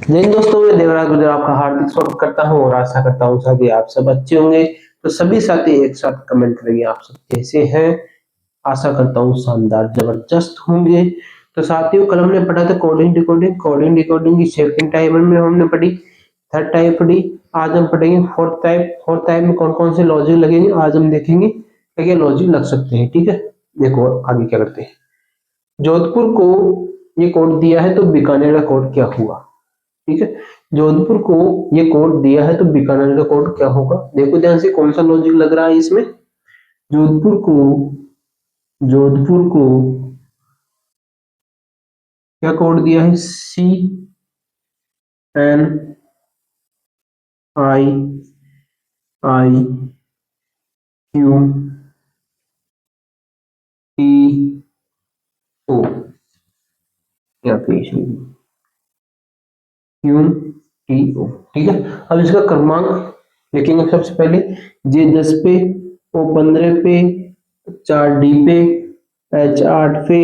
जय दोस्तों, मैं देवराज गुजर आपका हार्दिक स्वागत करता हूं और आशा करता हूं सभी आप सब अच्छे होंगे। तो सभी साथी एक साथ कमेंट करेंगे आप सब कैसे हैं। आशा करता हूं शानदार जबरदस्त होंगे। तो साथियों, कल हमने पढ़ा था कोडिंग की सेकंड टाइप में हमने पढ़ी, थर्ड टाइप पढ़ी। आज हम पढ़ेंगे फोर्थ टाइप में कौन कौन से लॉजिक लगेंगे आज हम देखेंगे क्या क्या लॉजिक लग सकते हैं। ठीक है, देखो आगे क्या करते हैं। जोधपुर को ये कोड दिया है तो बीकानेर का कोड क्या हुआ। ठीक है, जोधपुर को ये कोड दिया है तो बीकानेर का कोड क्या होगा। देखो ध्यान से कौन सा लॉजिक लग रहा है इसमें। जोधपुर को जोधपुर को क्या कोड दिया है, CNIIQ या फिर QTO। ठीक है, अब इसका क्रमांक लिखेंगे सबसे पहले। J10 पे, O15 पे, 4D पे, H8 पे,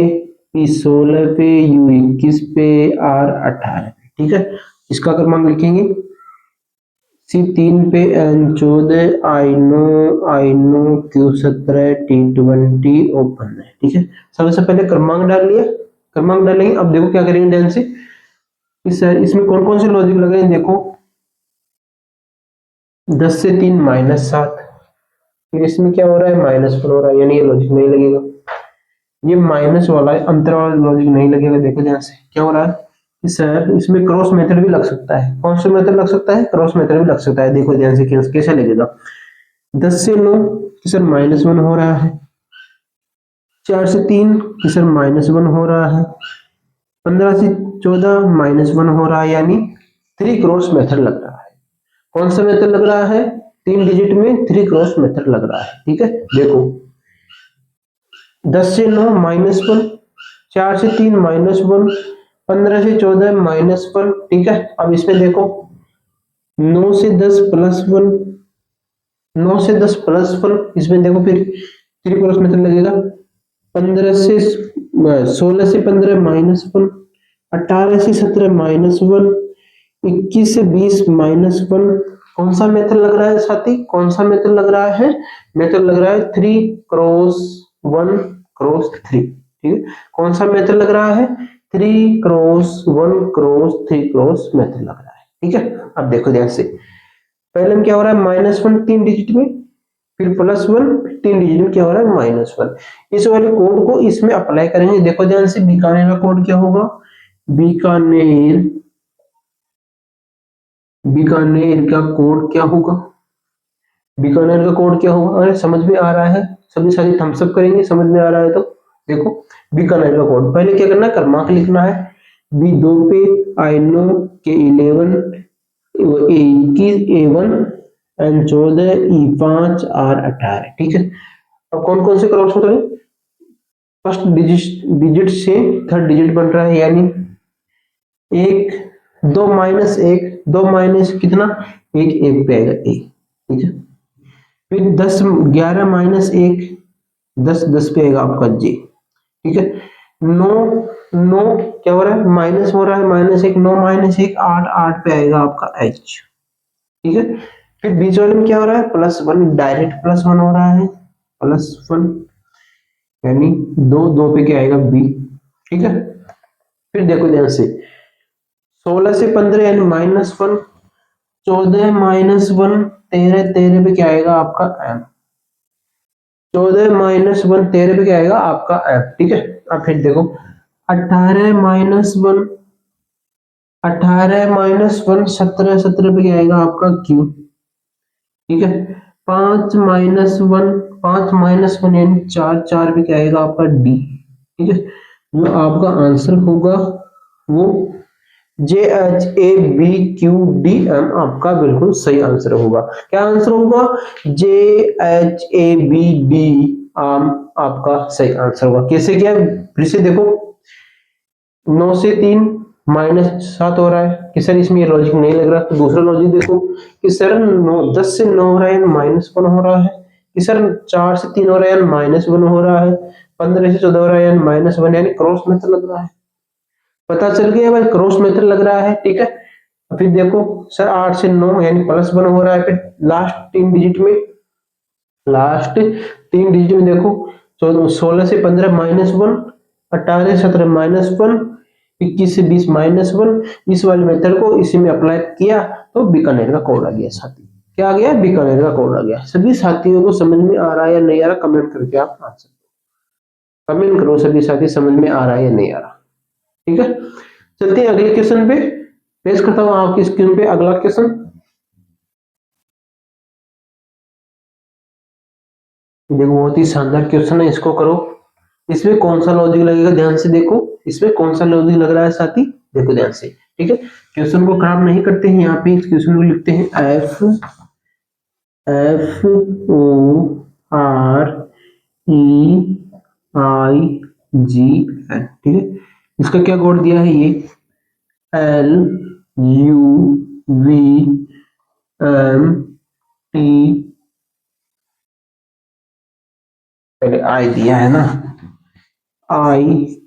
P16 पे, U21 पे, R18 पे। ठीक है, इसका क्रमांक लिखेंगे। C3 पे, N14, I9 Q17, T20, O15। ठीक है, सबसे पहले क्रमांक डाल लिया। क्रमांक डालेंगे, अब देखो क्या करेंगे ध्यान से। इसमें कौन कौन से लॉजिक लग रहे हैं देखो। 10 से 3 -7, फिर इसमें क्या हो रहा है -1 हो रहा है, यानी ये लॉजिक नहीं लगेगा। ये माइनस वाला है, अंतर वाला लॉजिक नहीं लगेगा। देखो ध्यान से क्या हो रहा है कि सर इसमें क्रॉस मेथड भी लग सकता है। कौन सा मेथड लग सकता है, क्रॉस मेथड भी लग सकता है। देखो ध्यान से कैसे लगेगा। 10 से 9 कि सर -1 हो रहा है। 4 से 3 कि सर -1 हो रहा है। 15 से 14 -1 हो रहा है, यानी 3 क्रॉस मेथड लग रहा है। कौन सा मेथड लग रहा है, 3 डिजिट में 3 क्रॉस मेथड लग रहा है। ठीक है, देखो 10 से 9 -1, 4 से 3 -1, 15 से 14 -1। ठीक है, अब इसमें देखो 9 से 10 +1, 9 से 10 +1, इसमें देखो फिर 3 क्रॉस मेथड लगेगा। 15 से 16 से 15 -1, 18 से 17 -1, 21 से 20 -1। कौन सा मेथड लग रहा है साथी, कौन सा मेथड लग रहा है, मेथड लग रहा है 3 क्रॉस 1 क्रॉस 3। ठीक है, कौन सा मेथड लग रहा है, 3 क्रॉस 1 क्रॉस 3 क्रॉस मेथड लग रहा है। ठीक है, अब देखो ध्यान से। पहले में क्या हो रहा है, -1 3 डिजिट में, फिर +1 3 डिजिट में क्या हो रहा है, -1। इस वाले कोड को इसमें अप्लाई करेंगे। देखो ध्यान से, बीकानेर का कोड क्या होगा, बीकानेर बीकानेर का कोड क्या होगा, बीकानेर का कोड क्या होगा। अरे समझ में आ रहा है, सभी साथी थम्स अप करेंगे समझ में आ रहा है तो। देखो बीकानेर का कोड पहले क्या करना है, क्रमांक लिखना है। B2 पे I9 के 11, A21, A1, N14, E5, R18। ठीक है, अब कौन कौन से क्रॉस होते हैं, फर्स्ट डिजिट से थर्ड डिजिट बन रहा है, यानी 1 2 -1, 2 माइनस कितना, 1 पे आएगा 1। ठीक है, फिर 10 11 -1, 10 पे आएगा आपका J। ठीक है, 9 9 क्या हो रहा है, माइनस हो रहा है, -1 9 -1 8 पे आएगा आपका H। ठीक है, फिर बीच वाले में क्या हो रहा है, +1, डायरेक्ट +1 हो रहा है, +1, यानी 2 पे क्या आएगा B। ठीक है, फिर देखो ध्यान से 16 से 15 यानी -1, 14 -1 13 पे क्या आएगा आपका M। 14 -1 13 पे क्या आएगा आपका F। ठीक है, अब फिर देखो 18 -1 17 पे क्या आएगा आपका Q। ठीक है, 5 -1 यानी 4 पे क्या आएगा आपका D। ठीक है, जो आपका आंसर होगा वो JHABQDM आपका बिल्कुल सही आंसर होगा। क्या आंसर होगा, JHABD आपका सही आंसर होगा। कैसे किया, फिर से देखो 9 से 3 -7 हो रहा है कि सर इसमें ये लॉजिक नहीं लग रहा। तो दूसरा लॉजिक देखो कि सर 10 से 9 हो रहा है -1 हो रहा है, कि सर 4 से 3 हो रहा है -1 हो रहा है, 15 से 14 हो रहा है यानी -1 यानी क्रॉस मेथड लग रहा है। पता चल गया भाई क्रॉस मेथड लग रहा है, ठीक है। फिर देखो सर 8 से 9 यानी +1 हो रहा है। फिर लास्ट 3 डिजिट में देखो 16 से 15 -1, 18 से 17 -1, 21 से 20 -1। इस वाले मेथड को इसी में अप्लाई किया तो बीकानेर का कोड आ गया साथी। क्या आ गया? बीकानेर का कोड आ गया। सभी साथियों को समझ में आ रहा है या नहीं आ रहा कमेंट करके आप आंसर कमेंट करो। सभी साथी समझ में आ रहा है या नहीं आ रहा, ठीक है। चलते हैं अगले क्वेश्चन पे। पेश करता हूं आपकी स्क्रीन पे अगला क्वेश्चन। देखो बहुत ही शानदार क्वेश्चन है, इसको करो। इसमें कौन सा लॉजिक लगेगा ध्यान से देखो। इसमें कौन सा लॉजिक लग रहा है साथी, देखो ध्यान से, ठीक है। क्वेश्चन को खराब नहीं करते हैं, यहाँ पे इस क्वेश्चन को लिखते हैं FOREIGN, ठीक है। इसका क्या कोड दिया है? ये LUVMT, पहले आई दिया है ना, ILUVMTR,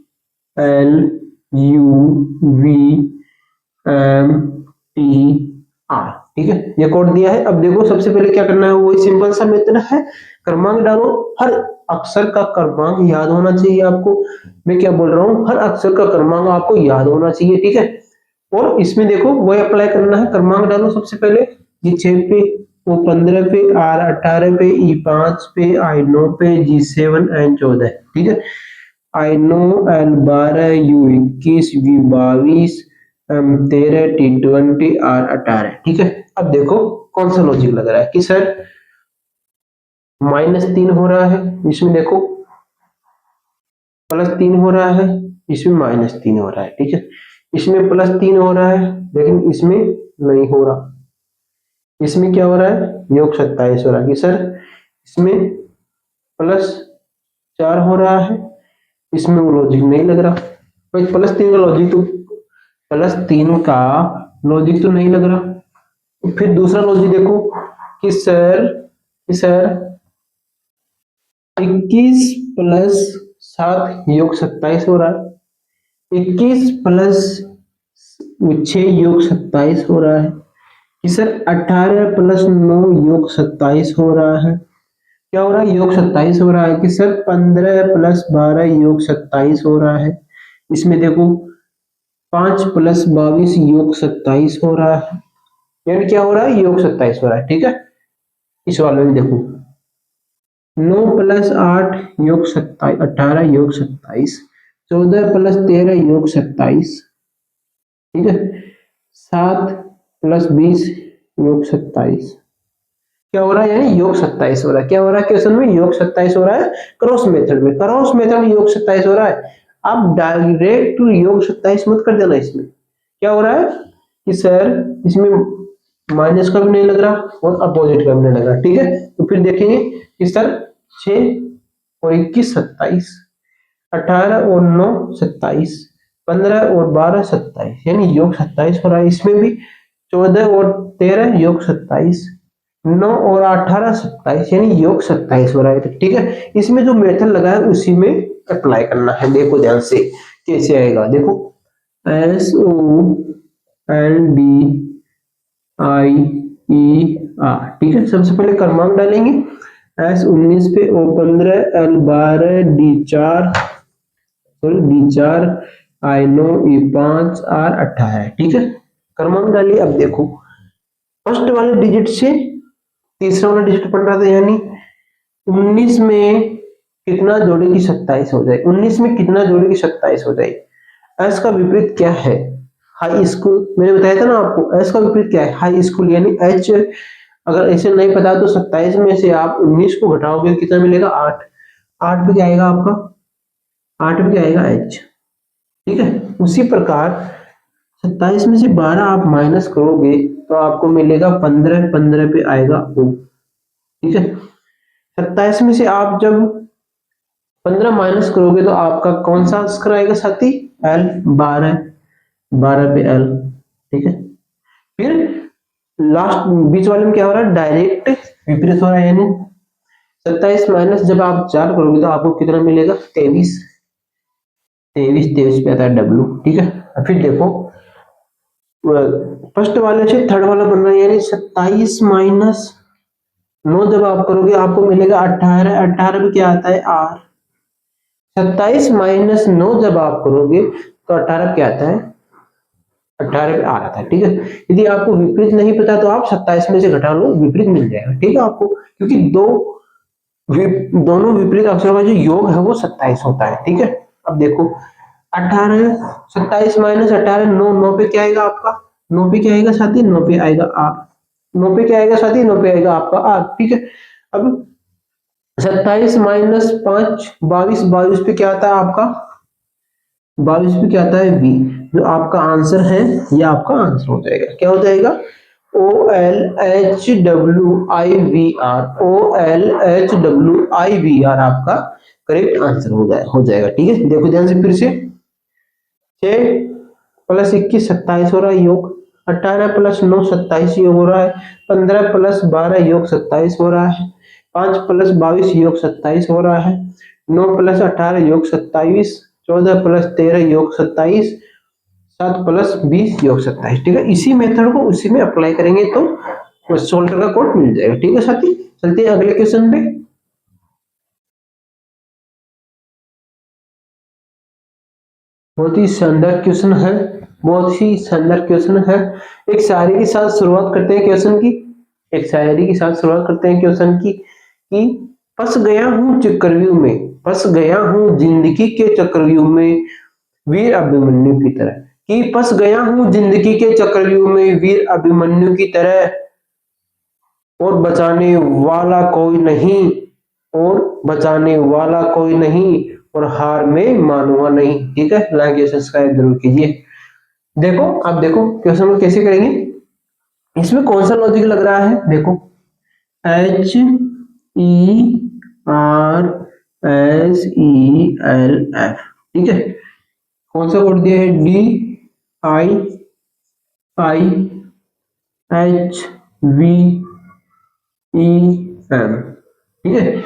ठीक है। ये कोड दिया है। अब देखो सबसे पहले क्या करना है, वही सिंपल सा मेथड है, क्रमांक डालो। हर अक्षर का क्रमांक याद होना चाहिए आपको। मैं क्या बोल रहा हूँ, हर अक्षर का क्रमांक आपको याद होना चाहिए, ठीक है। और इसमें देखो वही अप्लाई करना है, क्रमांक डालो सबसे पहले। ये 6 पे, वो 15 पे, R 18 पे, E 5 पे, I 9 पे, G 7, N 14, ठीक है। I 9, L 12, U 21, V 22, M 13, T 20, R 18, ठीक है। अब देखो कौन सा लॉजिक लग रहा है कि सर -3 हो रहा है, इसमें देखो +3 हो रहा है, इसमें -3 हो रहा है, ठीक है। इसमें +3 हो रहा है लेकिन इसमें नहीं हो रहा। इसमें क्या हो रहा है? योग 27 हो रहा है कि सर इसमें +4 हो रहा है, इसमें वो लॉजिक नहीं लग रहा भाई। +3 का लॉजिक तो नहीं लग रहा। फिर दूसरा लॉजिक देखो कि सर 21 + 7 योग 27 हो रहा है। 21 + 6 योग 27 हो रहा है कि सर 18 + 9 योग 27 हो रहा है। क्या हो रहा है? योग 27 हो रहा है कि सर 15 + 12 योग 27 हो रहा है। इसमें देखो 5 + 22 योग 27 हो रहा है, यानी क्या हो रहा है? योग 27 हो रहा है, ठीक है। इस वाले में देखो 9 + 8 योग 27, 18 योग 27, 14 + 13 योग 27, ठीक है। 7 + 20 योग 27। क्या हो रहा है? यानी योग 27 हो रहा है। क्या हो रहा है क्वेश्चन में? योग 27 हो रहा है क्रॉस मेथड में। क्रॉस मेथड में योग 27 हो रहा है। आप डायरेक्ट योग 27 मत कर देना। इसमें क्या हो रहा है कि सर इसमें माइनस का भी नहीं लग रहा और अपोजिट का भी नहीं लग रहा, ठीक है। तो फिर देखेंगे कि सर 6 और 21 27, 18 और 9 27, 15 और 12 27, यानी योग 27 हो रहा है। इसमें भी 14 और 13 योग 27, 9 और 18 27, यानी योग 27 हो रहा है, ठीक है। इसमें जो मेथड लगा है उसी में अप्लाई करना है। देखो ध्यान से कैसे आएगा, देखो SOLDIER, ठीक है। सबसे पहले क्रमांक डालेंगे, S 19 पे, O 15, L 12, D4, I 9, E 5, R 18, ठीक है। क्रमांक डालिए। अब देखो फर्स्ट वाले डिजिट से तीसरा वाला डिजिट पढ़ रहा था, यानी 19 में कितना जोड़े की 27 हो जाए। 19 में कितना जोड़े की 27 हो जाए। एस का विपरीत क्या है? High school. मैंने बताया था ना आपको, एस का विपरीत क्या है? हाई स्कूल, यानी एच। अगर ऐसे नहीं पता तो 27 में से आप 19 को घटाओगे कितना मिलेगा? 8। 8 पे क्या आएगा आपका? 8 पे क्या आएगा? एच, ठीक है। उसी प्रकार 27 में से 12 आप माइनस करोगे तो आपको मिलेगा 15। 15 पे आएगा O, ठीक है। 27 में से आप जब 15 माइनस करोगे तो आपका कौन सा आंसर आएगा साथी? L 12। 12 पे L, ठीक है। फिर लास्ट बीच वाले में क्या हो रहा है? डायरेक्ट विपरीत हो रहा है, यानी 27 माइनस जब आप 4 करोगे तो आपको कितना मिलेगा? 23। 23 पे आता है डब्ल्यू, ठीक है। फिर देखो फर्स्ट वाले से थर्ड वाला बन रहा है, यानी 27 माइनस 9 जब आप करोगे आपको मिलेगा 18। 18 में क्या आता है? आर। 27 माइनस 9 जब आप करोगे तो 18 क्या आता है? 18 पे आ रहा था, ठीक है। यदि आपको विपरीत नहीं पता तो आप 27 में से घटा लो, विपरीत मिल जाएगा, ठीक है आपको, क्योंकि दोनों विपरीत अक्षरों का जो योग है वो 27 होता है, ठीक है। अब देखो 18 27 माइनस 18 9, 9 पे क्या आएगा आपका? 9 पे क्या आएगा साथी? 9 पे आएगा आर। 9 पे क्या आएगा साथी? 9 पे आएगा आपका आर, ठीक है। अब 27 माइनस 5 22, 22 पे क्या आता है आपका? 22 पे क्या आता है? वी। जो आपका आंसर है ये आपका आंसर हो जाएगा, क्या हो जाएगा? OLHWIVR। OLHWIVR आपका करेक्ट आंसर हो जाएगा, ठीक है। देखो ध्यान से फिर से, 6 प्लस 21 27 हो रहा है योग, 18 प्लस 9 27 योग हो रहा है, 15 प्लस 12 योग 27 हो रहा है, 5 प्लस 22 योग 27 हो रहा है, 9 प्लस 18 योग 27, 14 प्लस 13 योग 27, 7 प्लस 20 योग 27, ठीक है। इसी मेथड को उसी में अप्लाई करेंगे तो सोल्टर का कोड मिल जाएगा, ठीक है साथी। चलते हैं अगले क्वेश्चन पे। बहुत ही शानदार क्वेश्चन है, बहुत ही शानदार क्वेश्चन है। एक शायरी के साथ शुरुआत करते हैं क्वेश्चन की, एक शायरी के साथ शुरुआत करते हैं क्वेश्चन की कि फंस गया हूं चक्रव्यूह में, फंस गया हूं जिंदगी के चक्रव्यूह में वीर अभिमन्यु की तरह, कि फंस गया हूं जिंदगी के चक्रव्यूह में वीर अभिमन्यु की तरह, और बचाने वाला कोई नहीं, और बचाने वाला कोई नहीं, और हार में मानूंगा नहीं, ठीक है। लाइक या सब्सक्राइब जरूर कीजिए। देखो आप देखो क्वेश्चन को कैसे करेंगे, इसमें कौन सा लॉजिक लग रहा है? देखो HERSELF, ठीक है। कौन सा कोड दिया है? DIIHVEM, ठीक है।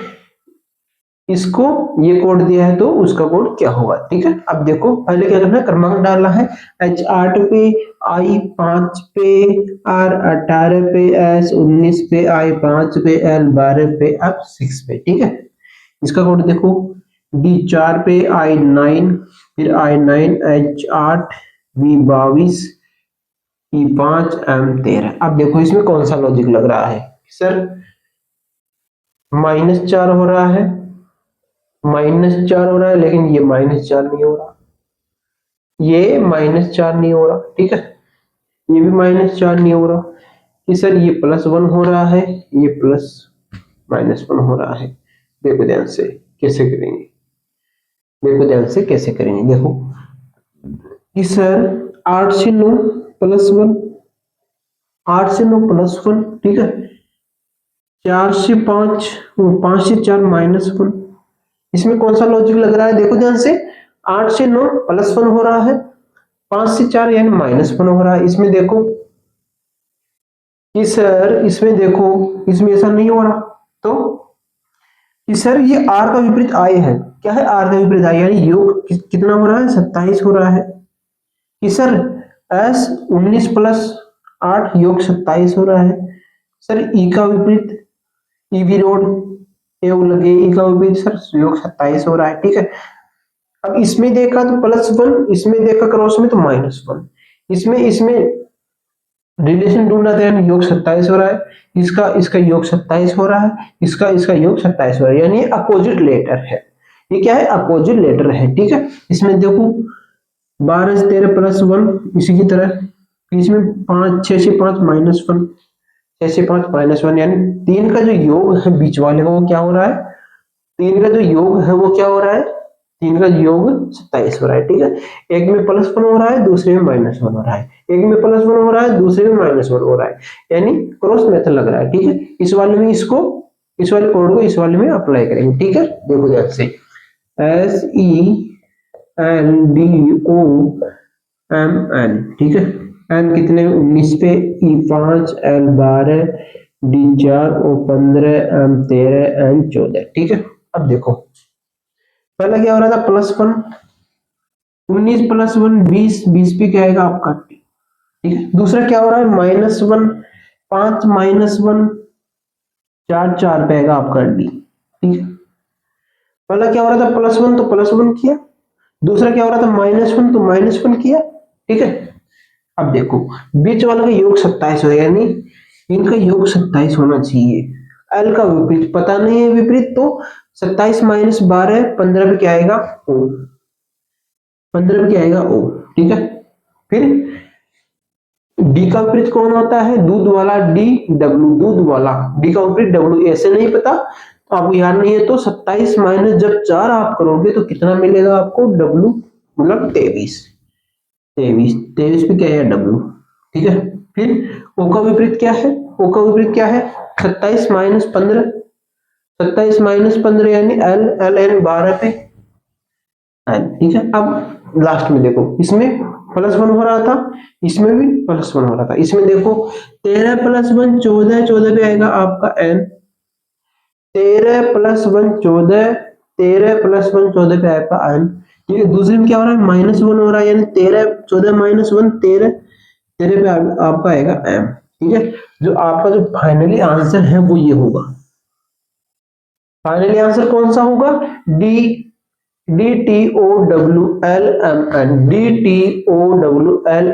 इसको ये कोड दिया है तो उसका कोड क्या होगा, ठीक है। अब देखो पहले क्या करना है, क्रमांक डालना है। H8 पे, I5 पे, R18 पे, S19 पे, I5 पे, L12 पे, F6 पे, ठीक है। इसका कोड देखो, D4 पे I9, फिर I9 H8 V22 E5 M13। अब देखो इसमें कौन सा लॉजिक लग रहा है सर? -4 हो रहा है, -4 हो रहा है, लेकिन ये -4 नहीं हो रहा, ये -4 नहीं हो रहा, ठीक है। ये भी -4 नहीं हो रहा कि सर ये +1 हो रहा है, ये +-1 हो रहा है। देखो ध्यान से कैसे करेंगे, देखो ध्यान से कैसे करेंगे। देखो कि सर 8 से 9 +1, 8 से 9 +1, ठीक है। 4 से 5, 5 से 4 -1। इसमें कौन सा लॉजिक लग रहा है? देखो ध्यान से, 8 से 9 +1 हो रहा है, 5 से 4 यानी -1 हो रहा है। इसमें देखो कि सर, इसमें देखो इसमें ऐसा नहीं हो रहा, तो कि सर ये r का विपरीत i है। क्या है r का विपरीत i? यानी योग कितना हो रहा है? 27 हो रहा है। कि सर S19 + 8 योग 27 हो रहा है। सर e का विपरीत, ई भी रोड योग लगे, ई का विपरीत सर योग 27 हो रहा है, ठीक है। अब इसमें देखा तो +1, इसमें देखा क्रॉस में तो -1। इसमें रिलेशन ढूंढना था, यानी योग 27 हो रहा है, इसका योग 27 हो रहा है, इसका योग 27 हो रहा है, यानी अपोजिट लेटर है। ये क्या है? अपोजिट लेटर है, ठीक है। इसमें देखो 12 से 13 +1, इसी की तरह इसमें 6 से 5 -1, 6 से 5 -1, यानी 3 का जो योग है बीच वाले का वो क्या हो रहा है? 3 का जो योग है वो क्या हो रहा है? 3 का योग 27 हो रहा है, ठीक है। एक में +1 हो रहा है, दूसरे में -1 हो रहा है, एक में +1 हो रहा है, दूसरे में -1 हो रहा है, यानी क्रॉस मेथड लग रहा है, ठीक है। इस वाले में इसको, इस वाले कोड को इस वाले में अप्लाई करेंगे, ठीक है। देखो ध्यान से, SELDOMN, ठीक है। n कितने? 19 पे, E5 L12 D4 O15 M13 N14। ठीक है, अब देखो पहला क्या हो रहा था +1, 19 + 1 20, 20 पे क्या आएगा आपका T। ठीक है, दूसरा क्या हो रहा है -1, 5 - 1 4, 4 पे आएगा आपका D। ठीक है, पहला क्या हो रहा था +1 तो +1 किया, दूसरा क्या हो रहा था -1 तो -1 किया। ठीक है, अब देखो बीच वाला का योग 27 हो, यानी इनका योग 27 होना चाहिए। एल का विपरीत पता नहीं है, विपरीत तो 27 - 12 15 पे क्या आएगा O, 15 पे क्या आएगा O। ठीक है, फिर डी का विपरीत कौन होता है, दूध वाला D, W दूध वाला D का विपरीत W, ऐसे नहीं पता तो आपको याद नहीं है तो 27 माइनस जब 4 आप करोगे तो कितना मिलेगा आपको W, मतलब 23, 23 पे क्या है W। ठीक है, फिर O का विपरीत क्या है, O का विपरीत क्या है 27 - 15, 27 - 15 यानी L, LN 12 पे N। ठीक है, अब लास्ट में देखो इसमें +1 हो रहा था, इसमें भी +1 हो रहा था, इसमें देखो 13 + 1 14, 14 पे आएगा आपका N, 13 + 1 14, 13 + 1 14 पे आपका N। ठीक है, दूसरे में क्या हो रहा है -1 हो रहा है, यानी 13 14 - 1 13, 13 पे आपका आएगा M। ठीक है, जो आपका जो फाइनली आंसर है वो ये होगा, फाइनली आंसर कौन सा होगा डी, DTOWLMN, DTOWLMN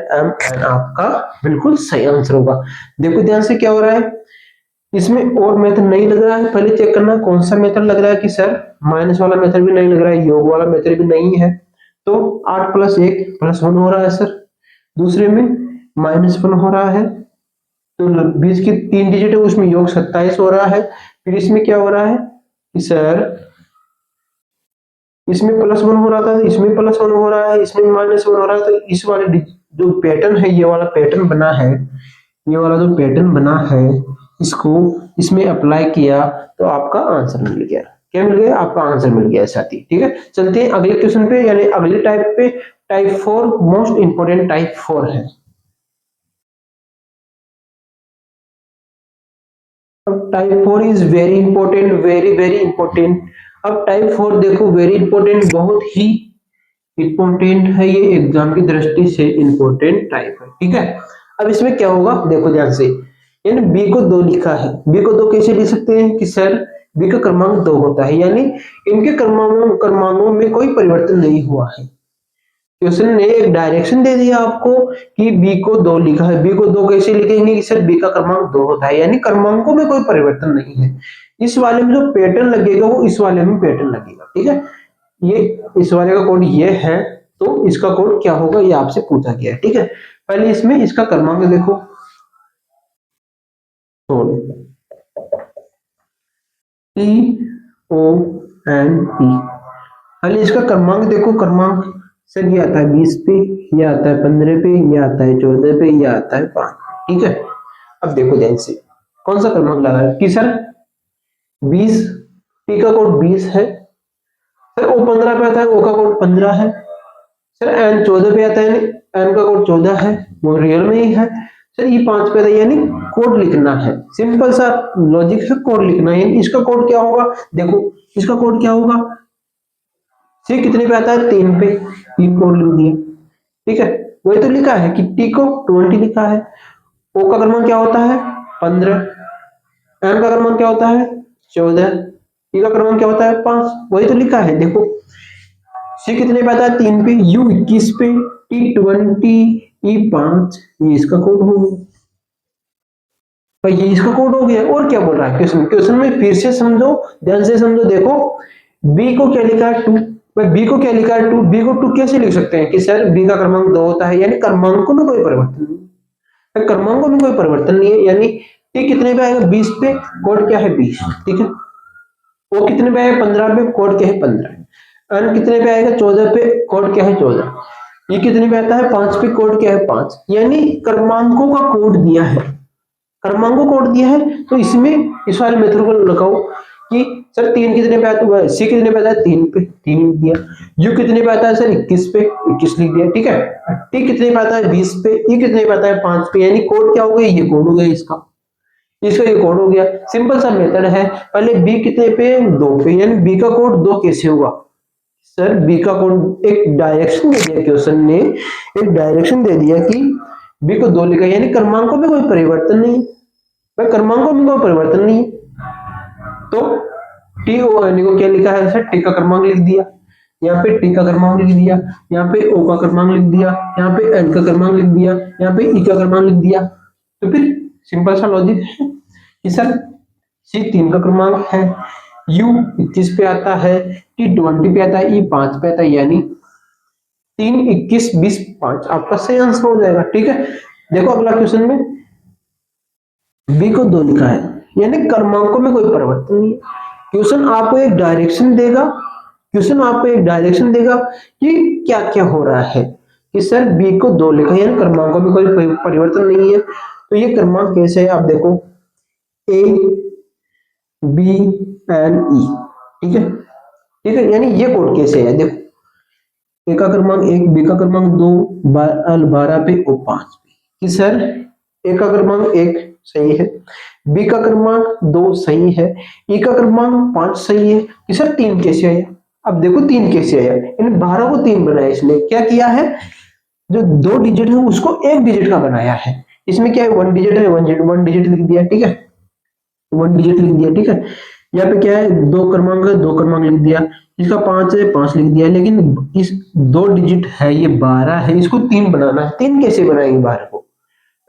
आपका बिल्कुल सही आंसर होगा। देखो ध्यान से क्या हो रहा है, इसमें और मेथड नहीं लग रहा है, पहले चेक करना कौन सा मेथड लग रहा है कि सर माइनस वाला मेथड भी नहीं लग रहा है, योग वाला मेथड भी नहीं है, तो 8 + 1 + 1 हो रहा है सर, दूसरे में -1 हो रहा है, तो 20 की 3 डिजिट है उसमें योग 27 हो रहा है, फिर इसमें क्या हो रहा है कि सर इसमें +1 हो रहा था, इसमें +1 हो रहा है, इसमें -1 हो रहा है, तो इस वाले जो पैटर्न है, ये वाला पैटर्न बना है, ये वाला जो पैटर्न बना है इसको इसमें अप्लाई किया तो आपका आंसर मिल गया। क्या मिल गया, आपका आंसर मिल गया साथी। ठीक है, चलते हैं अगले क्वेश्चन पे, यानी अगले टाइप पे, टाइप 4 मोस्ट इंपोर्टेंट टाइप 4 है। अब type 4 is very important, very very important. अब टाइप 4 देखो वेरी इंपॉर्टेंट, बहुत ही इंपॉर्टेंट है, ये एग्जाम की दृष्टि से इंपॉर्टेंट टाइप है। ठीक है, अब इसमें क्या होगा देखो ध्यान से, यानी बी को 2 लिखा है, बी को 2 कैसे लिख सकते हैं कि सर बी का क्रमांक 2 होता है, यानी इनके क्रमांकों में कोई परिवर्तन नहीं हुआ है। क्वेश्चन ने एक डायरेक्शन दे दिया आपको कि बी को 2 लिखा है, बी को 2 कैसे लिखेंगे कि सर बी का क्रमांक 2 होता है, यानी क्रमांकों में कोई परिवर्तन नहीं है। इस वाले में जो पैटर्न लगेगा वो इस वाले में पैटर्न लगेगा। ठीक है, ये इस वाले का कोड ये है, तो इसका कोड क्या होगा ये आपसे पूछा गया है। ठीक है, पहले इसमें इसका क्रमांक देखो, TONP, पहले इसका क्रमांक देखो, क्रमांक सर ये आता है 20 पे, ये आता है 15 पे, ये आता है 14 पे, ये आता है 5। ठीक है, अब देखो ध्यान से कौन सा क्रमांक लगा है कि सर 20, T का कोड 20 है, सर O 15 पे आता है, O का कोड 15 है, सर N 14 पे आता है, N का कोड 14 है, वो रियल में ही है, सर ये 5 पे आता है, यानी कोड लिखना है, सिंपल सा लॉजिक है, कोड लिखना है। इसका कोड क्या होगा देखो, इसका कोड क्या होगा, सी कितने पे आता है 3 पे, 3 कोड लिख दिया। ठीक है, वही तो लिखा है कि टी को 20 लिखा है, ओ का क्रमांक क्या होता है 15, एन का क्रमांक क्या होता है 14, टी का क्रमांक क्या होता है 5, वही तो लिखा है। देखो सी कितने पे आता है 3 पे, यू 21 पे, टी 20, ई 5, ये इसका कोड हो गया भाई, ये इसका कोड हो गया। और क्या बोल रहा है क्वेश्चन, क्वेश्चन में फिर से समझो, ध्यान से समझो। देखो बी को क्या लिखा है 2, भाई बी को क्या लिखा है 2, बी को 2 कैसे लिख सकते हैं कि सर बी का क्रमांक 2 होता है, यानी क्रमांकों में कोई परिवर्तन नहीं, क्रमांकों में कोई परिवर्तन नहीं है, यानी टी कितने पे आएगा 20 पे, कोड क्या है 20। ठीक है, वो कितने पे आएगा 15 पे, कोड क्या है 15, एन कितने पे आएगा 14 पे, कोड क्या है 14, ये कितने पे आता है 5 पे, कोड क्या है 5, यानी क्रमांकों का कोड दिया है, क्रमांकों कोड दिया है, तो इसमें इस वाले मेथड को लगाओ कि सर 3 कितने पे आता है, सी कितने पे आता है 3 पे, 3 लिख दिया, यू कितने पे आता है सर 21 पे, 21 लिख दिया। ठीक है, टी कितने पे आता है 20 पे, ई कितने पे आता है 5 पे, यानी कोड क्या हो गया, ये कोड हो गया इसका। इसका ये कोड हो गया। सिंपल सा मेथड है। पहले बी कितने पे, 2 पे, यानी बी का कोड 2 कैसे होगा सर? बी का कोड एक डायरेक्शन दे दिया, क्वेश्चन ने एक डायरेक्शन दे दिया कि बी को 2 लिखा, यानी क्रमांकों में कोई परिवर्तन नहीं है, भाई क्रमांकों में कोई परिवर्तन नहीं है। तो टी ओ एन को क्या लिखा है सर? टी का क्रमांक लिख दिया, यहाँ पे टी का क्रमांक लिख दिया, यहाँ पे ओ का क्रमांक लिख दिया, यहाँ पे एन का क्रमांक लिख दिया, यहाँ पे ई का क्रमांक लिख दिया। तो फिर सिंपल सा लॉजिक है कि सर सी 3 का क्रमांक है, यू 21 पे आता है, टी 20 पे आता है, ई 5 पे आता है, यानी 3, 21, 20, 5 आपका सही आंसर हो जाएगा। ठीक है, देखो अगला क्वेश्चन में बी को 2 लिखा है, यानी क्रमांकों में कोई परिवर्तन नहीं है। क्वेश्चन आपको एक डायरेक्शन देगा, क्वेश्चन आपको एक डायरेक्शन देगा कि क्या क्या हो रहा है, कि सर बी को 2 लिखा है, यानी क्रमांकों में कोई परिवर्तन नहीं है। तो ये क्रमांक कैसे है आप देखो, ए बी एन ई, ठीक है, ठीक है, यानी ये कोड कैसे है देखो, ए का क्रमांक 1, बी का क्रमांक 2, 12 पे ओ 5 पे, कि सर ए का क्रमांक 1 सही है, बी का क्रमांक 2 सही है, ई का क्रमांक 5 सही है, कि सर 3 कैसे आया? अब देखो 3 कैसे आया, इन 12 को 3 बनाया, इसने क्या किया है, जो 2 डिजिट है उसको 1 डिजिट का बनाया है। इसमें क्या है, 1 डिजिट है, 1 डिजिट लिख दिया, ठीक है, 1 डिजिट लिख दिया, ठीक है। यहाँ पे क्या है, 2 क्रमांक है, 2 क्रमांक लिख दिया, इसका 5 है, 5 लिख दिया, लेकिन इस 2 डिजिट है, ये 12 है, इसको 3 बनाना है। 3 कैसे बनाएंगे 12 को?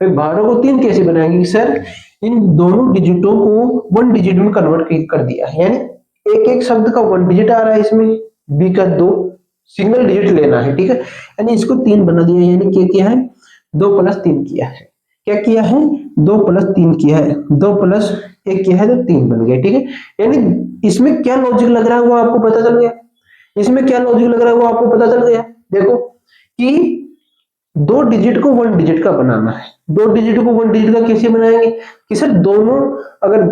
फिर 12 को 3 कैसे बनाएंगे सर? इन दोनों डिजिटों को 1 डिजिट में कन्वर्ट कर दिया, यानी एक एक शब्द का 1 डिजिट आ रहा है, इसमें बी का 2 सिंगल डिजिट लेना है, ठीक है, यानी इसको 3 बना दिया, यानी क्या किया है, 2 + 3 किया है, क्या किया है, 2 + 3 किया है, 2 + 1 किया है, तो 3 बन गया, ठीक है। यानी इसमें क्या लॉजिक लग रहा है वो आपको पता चल गया, इसमें क्या लॉजिक लग रहा है वो आपको पता चल गया। देखो कि 2 डिजिट को 1 डिजिट का बनाना है, 2 डिजिट को 1 डिजिट का कैसे बनाएंगे, कि सर दोनों, अगर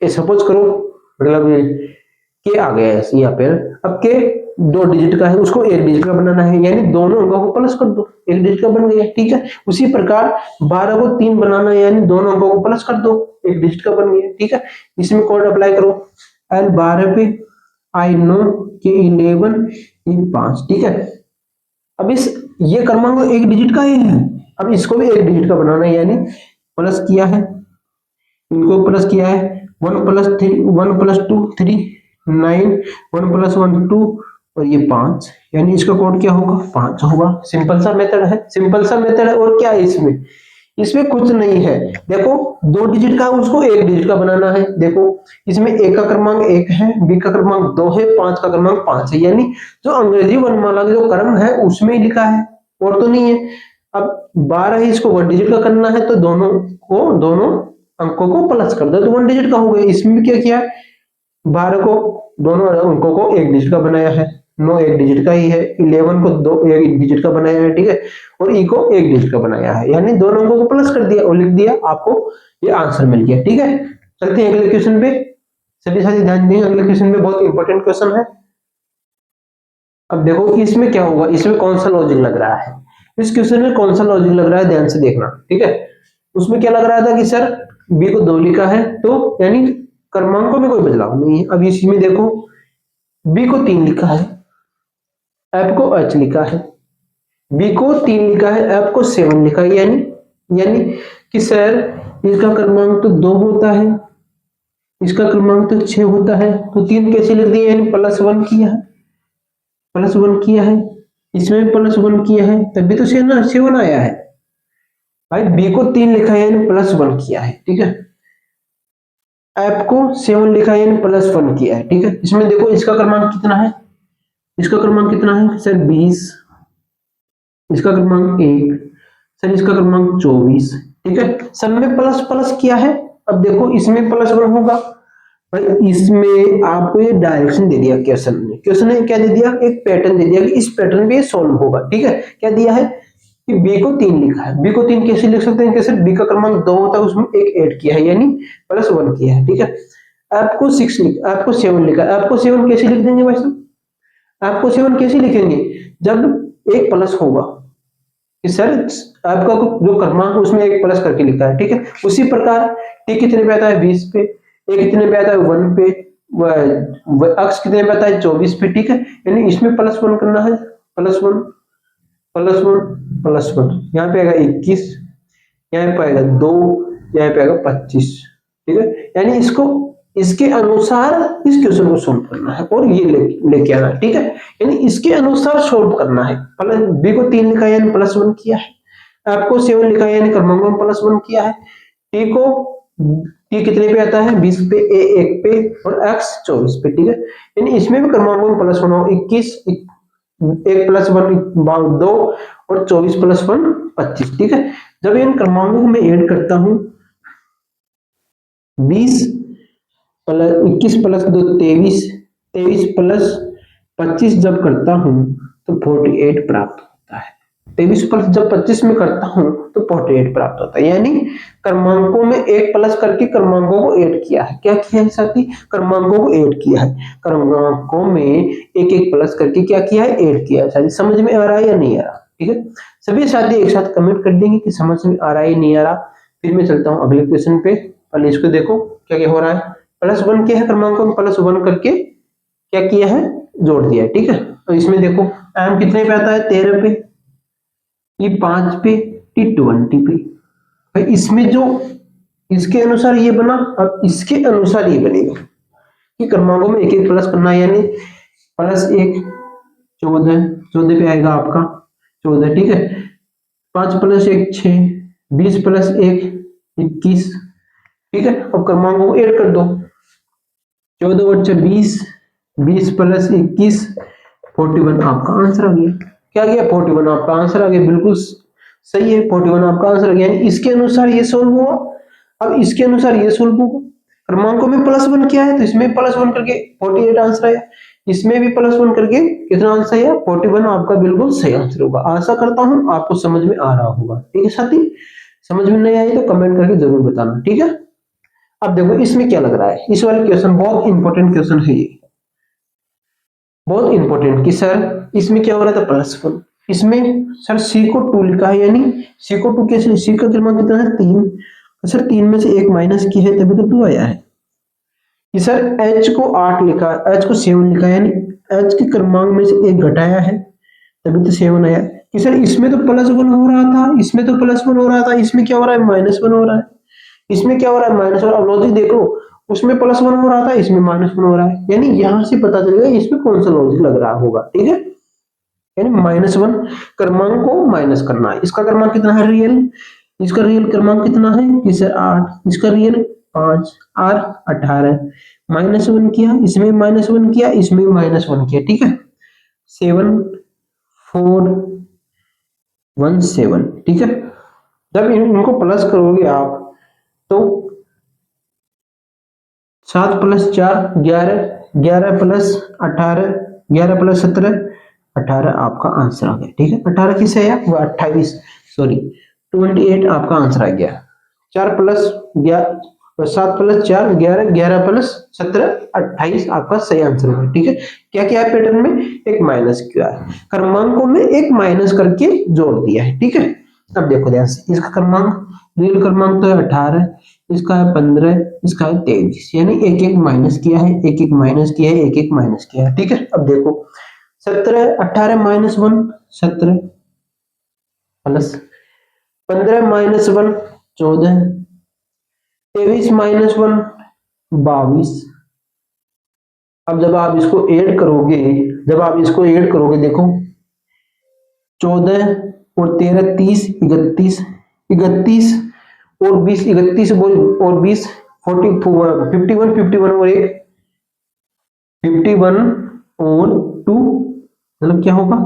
सपोज करो, मतलब के आ गया है यहाँ पे, अब के 2 डिजिट का है, उसको 1 डिजिट का बनाना है, यानी दोनों अंकों को प्लस कर दो, 1 डिजिट का बन गया, ठीक है। उसी प्रकार 12 को 3 बनाना है, यानी दोनों अंकों को प्लस कर दो, 1 डिजिट का बन गया, ठीक है। इसमें कोड अप्लाई करो, एल 12 पे, आई नो के 11 इन 5, ठीक है। अब इस ये क्रमांक 1 डिजिट का ही है, अब इसको भी 1 डिजिट का बनाना है, यानी प्लस किया है, इनको प्लस किया है, 1 + 3, 1 + 2 3, 9, 1 + 1 2, और ये 5, यानी इसका कोड क्या होगा, 5 होगा। सिंपल सा मेथड है, सिंपल सा मेथड है, और क्या है इसमें, इसमें कुछ नहीं है। देखो 2 डिजिट का उसको 1 डिजिट का बनाना है, देखो इसमें ए का क्रमांक 1 है, बी का क्रमांक 2 है, 5 का क्रमांक 5 है, यानी जो अंग्रेजी वर्णमाला का जो क्रम है उसमें ही लिखा है, और तो नहीं है। अब 12 है, इसको 1 डिजिट का करना है, तो दोनों अंकों को प्लस कर दो, तो 1 डिजिट का हो गया। इसमें क्या किया, 12 को दोनों अंकों को 1 डिजिट का बनाया है, 9 1 डिजिट का ही है, 11 को 2 1 डिजिट का बनाया है, ठीक है, और ई को 1 डिजिट का बनाया है, यानी दोनों अंकों को प्लस कर दिया और लिख दिया, आपको ये आंसर मिल गया, ठीक है। चलते हैं अगले क्वेश्चन पे, सभी साथी ध्यान देंगे, अगले क्वेश्चन में बहुत इंपॉर्टेंट क्वेश्चन है। अब देखो कि इसमें क्या होगा, इसमें कौन सा लॉजिक लग रहा है, इस क्वेश्चन में कौन सा लॉजिक लग रहा है, ध्यान से देखना, ठीक है। उसमें क्या लग रहा था कि सर बी को 2 लिखा है, तो यानी क्रमांकों में कोई बदलाव नहीं है। अब इसमें देखो बी को 3 लिखा है, एफ को एच लिखा है, बी को 3 लिखा है, एफ को 7 लिखा है, यानी कि सर इसका क्रमांक तो 2 होता है, इसका क्रमांक तो 6 होता है, तो 3 कैसे लिख दिया, यानी +1 किया है, +1 किया है, इसमें +1 किया है, तभी तो 7 आया है। भाई बी को 3 लिखा है, यानी +1 किया है, ठीक है, एफ को 7 लिखा है, यानी +1 किया है, ठीक है। इसमें देखो इसका क्रमांक कितना है, इसका क्रमांक कितना है सर 20, इसका क्रमांक 1, सर इसका क्रमांक 24, ठीक है, सब में प्लस प्लस किया है। अब देखो इसमें +1 होगा, भाई इसमें आपको ये डायरेक्शन दे दिया क्वेश्चन ने क्या दे दिया, एक पैटर्न दे दिया कि इस पैटर्न पे सॉल्व होगा, ठीक है। क्या दिया है कि बी को 3 लिखा है, बी को 3 कैसे लिख सकते हैं, कैसे, बी का क्रमांक 2 होता है, उसमें एक ऐड किया है, यानी +1 किया है, ठीक है। आपको 6 लिखा, आपको 7 लिखा, आपको 7 कैसे लिख देंगे भाई साहब, आपको 7 कैसे लिखेंगे, जब एक प्लस होगा, कि सर आपका जो क्रमांक उसमें एक प्लस करके लिखा है, ठीक है। उसी प्रकार टी कितने पे आता है 20 पे, ए कितने पे आता है 1 पे, अक्स कितने पे आता है 24 पे, ठीक है। यानी इसमें +1 करना है, +1 +1 +1, यहाँ पे आएगा 21, यहाँ पे आएगा 2, यहाँ पे आएगा 25, ठीक है। यानी इसको इसके अनुसार इस क्वेश्चन को सोल्व करना है और ये लेके आना है, ठीक है। यानी इसके अनुसार सोल्व करना है। बी को 3 लिखा है यानी +1 किया है, आपको 7 लिखा है यानी क्रमांकों में +1 किया है, टी को टी कितने पे आता है 20 पे, ए 1 पे और एक्स 24 पे, ठीक है। यानी इसमें भी क्रमांकों में +1 हो, 21 1 + 1 2 और 24 + 1 25, ठीक है। जब इन क्रमांकों को मैं ऐड करता हूं 20 प्लस 21 प्लस 2 23, 23 प्लस 25 जब करता हूं तो 48 प्राप्त होता है। 23 प्लस जब 25 में करता हूं तो 48 प्राप्त होता है। यानी क्रमांकों में एक प्लस करके क्रमांकों को ऐड किया है। क्या किया है साथी? क्रमांकों को ऐड किया है। क्रमांकों में एक एक प्लस करके क्या किया है? ऐड किया है। साथी समझ में आ रहा है या नहीं आ रहा? ठीक है, सभी साथी एक साथ कमेंट कर देंगे कि समझ में आ रहा है नहीं आ रहा। फिर मैं चलता हूं अगले क्वेश्चन पे। पहले इसको देखो क्या क्या हो रहा है। +1 किया है, क्रमांकों में +1 करके क्या किया है? जोड़ दिया है, ठीक है। तो इसमें देखो m कितने पे आता है 13 पे, ये 5 पे, टी 20 पे। तो इसमें जो इसके अनुसार ये बना, अब इसके अनुसार ये बनेगा कि क्रमांकों में एक एक प्लस करना है। यानी +1 14, 14 पे आएगा आपका 14, ठीक है। 5 + 1 6, 20 + 1 21, ठीक है। अब क्रमांकों को ऐड कर दो, 14 और 20, 20 + 21 41 आपका आंसर आ गया। क्या गया? 41 आपका आंसर आ गया। बिल्कुल सही है, 41 आपका आंसर आ गया। यानी इसके अनुसार ये सोल्व हुआ, अब इसके अनुसार ये सोल्व होगा। क्रमांकों में +1 किया है तो इसमें +1 करके 48 आंसर आया, इसमें भी +1 करके कितना आंसर आया? 41 आपका बिल्कुल सही आंसर होगा। आशा करता हूं आपको समझ में आ रहा होगा, ठीक है साथी। समझ में नहीं आई तो कमेंट करके जरूर बताना, ठीक है। अब देखो इसमें क्या लग रहा है, इस वाले क्वेश्चन बहुत इंपॉर्टेंट क्वेश्चन है ये, बहुत इंपॉर्टेंट कि सर इसमें क्या हो रहा था +1, इसमें सर सी को 2 लिखा है, यानी सी को 2 कैसे? सी का क्रमांक कितना है 3, सर 3 में से 1 माइनस की है तभी तो 2 आया है। कि सर एच को 8 लिखा, एच को 7 लिखा है, यानी एच के क्रमांक में से 1 घटाया है तभी तो 7 आया। कि सर इसमें तो +1 हो रहा था, इसमें तो +1 हो रहा था, इसमें क्या हो रहा है? -1 हो रहा है। इसमें क्या हो रहा है? -1। अब लॉजिक देखो, उसमें +1 हो रहा था, इसमें -1 हो रहा है। यानी यहां से पता चलेगा इसमें कौन सा लॉजिक लग रहा होगा, ठीक है। यानी -1 क्रमांक को माइनस करना है। इसका क्रमांक कितना है रियल? इसका रियल क्रमांक कितना है? कि सर 8, इसका रियल 5 और 18, -1 किया, इसमें -1 किया, इसमें -1 किया, ठीक है। 7 4 1 7, ठीक है। जब इनको प्लस करोगे आप तो 7 + 4 11, 11 + 18, 11 + 17 18 आपका आंसर आ गया, ठीक है। 18 किससे आया? वो 28, सॉरी 28 आपका आंसर आ गया। 4 + 7 + 4 11, 11 + 17 28 आपका सही आंसर होगा, ठीक है। क्या क्या है पैटर्न में? एक माइनस किया है, क्रमांकों में एक माइनस करके जोड़ दिया है, ठीक है। अब देखो ध्यान से, इसका क्रमांक रियल क्रमांक तो है 18, इसका है 15, इसका है 23, यानी एक एक माइनस किया है, एक एक माइनस किया है, एक एक माइनस किया है, ठीक है। अब देखो 17 18 -1 17 प्लस 15 -1 14, 23 -1 22। अब जब आप इसको ऐड करोगे, जब आप इसको ऐड करोगे देखो 14 और 13 30 31, 31 और 20 31 और 20 40 51 51 और 1 51 और 2 मतलब क्या होगा?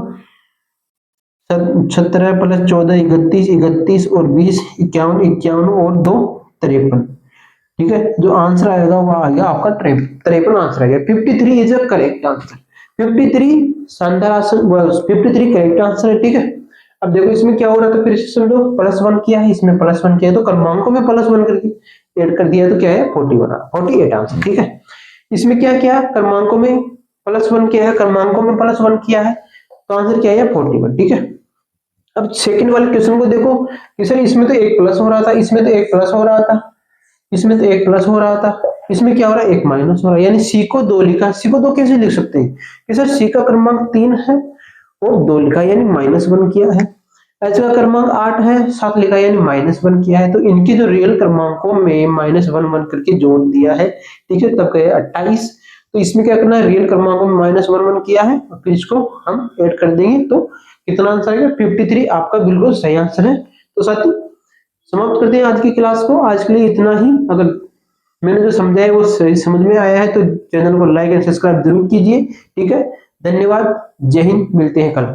17 + 14 31, 31 और 20 51, 51 और 2 53, ठीक है। जो आंसर आएगा वो आ गया आपका 53 आंसर आ गया। 53 इज अ करेक्ट आंसर। 53 शानदार आंसर, 53 करेक्ट आंसर है, ठीक है। अब देखो इसमें क्या हो रहा था, फिर से समझो +1 किया है, इसमें +1 किया है तो क्रमांकों में +1 करके ऐड कर दिया तो क्या है 41 48 आंसर, ठीक है। इसमें क्या किया? क्रमांकों में +1 किया है, क्रमांकों में +1 किया है तो आंसर क्या है 41, ठीक है। अब सेकंड वाले क्वेश्चन को देखो कि सर इसमें तो एक प्लस हो रहा था, इसमें तो एक प्लस हो रहा था, इसमें तो एक प्लस हो रहा था, इसमें क्या हो रहा है, एक माइनस हो रहा है, यानी सी को 2 लिखा। सी को 2 कैसे लिख सकते हैं कि सर सी का क्रमांक 3 है और 2 लिखा यानी -1 किया है। एच का क्रमांक 8 है, 7 लिखा यानी -1 किया है। तो इनकी जो रियल क्रमांकों में -1 करके जोड़ दिया है, ठीक है, तब गए 28। तो इसमें क्या करना है, रियल क्रमांकों में -1 किया है और फिर इसको हम ऐड कर देंगे तो कितना आंसर आएगा, 53 आपका बिल्कुल सही आंसर है। तो साथियों समाप्त करते हैं आज की क्लास को। आज के लिए इतना ही। अगर मैंने जो समझाया वो सही समझ में आया है तो चैनल को लाइक एंड सब्सक्राइब जरूर कीजिए। ठीक है, धन्यवाद, जय हिंद, मिलते हैं कल।